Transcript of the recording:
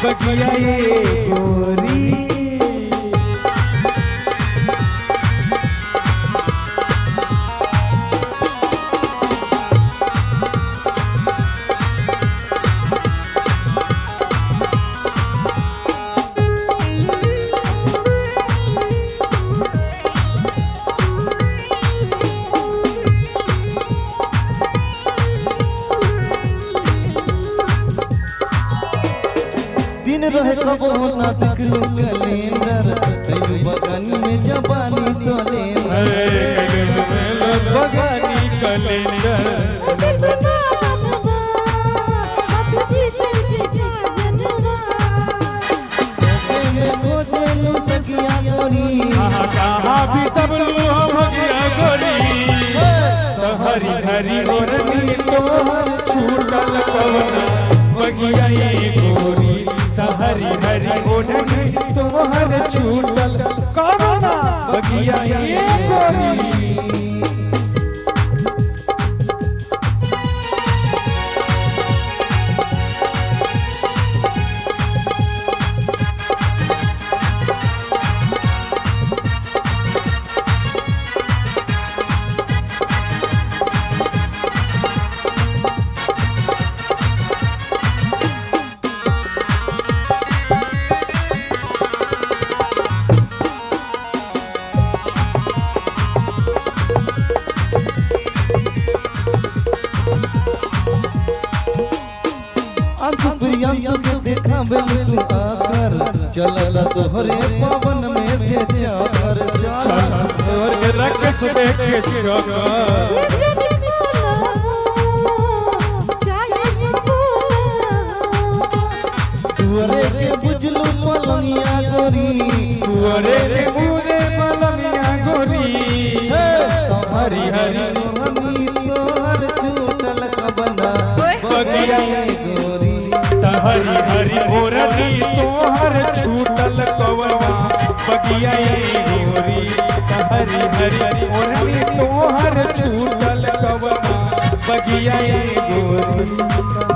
बगिया ये गोरी। दिन रहे कबो ना तकलू कैलेंडर तैरू बगानी में जबानी सोलेंडर बगानी कैलेंडर कहाँ भी तबलू भगिया गोरी तो हरी हरी ओरनी तो छूटल कवना बगिया ये गोरी हरी हरी ओढ़नी तोहर छूटल कवना बगिया ये गोरी। देखा बेल तू आकर चलला तोहरे पवन में से चाकर और के रकस देख के तुअरे के बुझलू पलमिया गोरी तुअरे के मुरे पलमिया गोरी हरी हरी ओढ़नी तोहर छूटल कबना बगिया गोरी हरी हरी ओरनी तोहर छूटल कवना बगिया ये गोरी हरी हरी ओरनी तोहर छूटल कवना बगिया ये गोरी।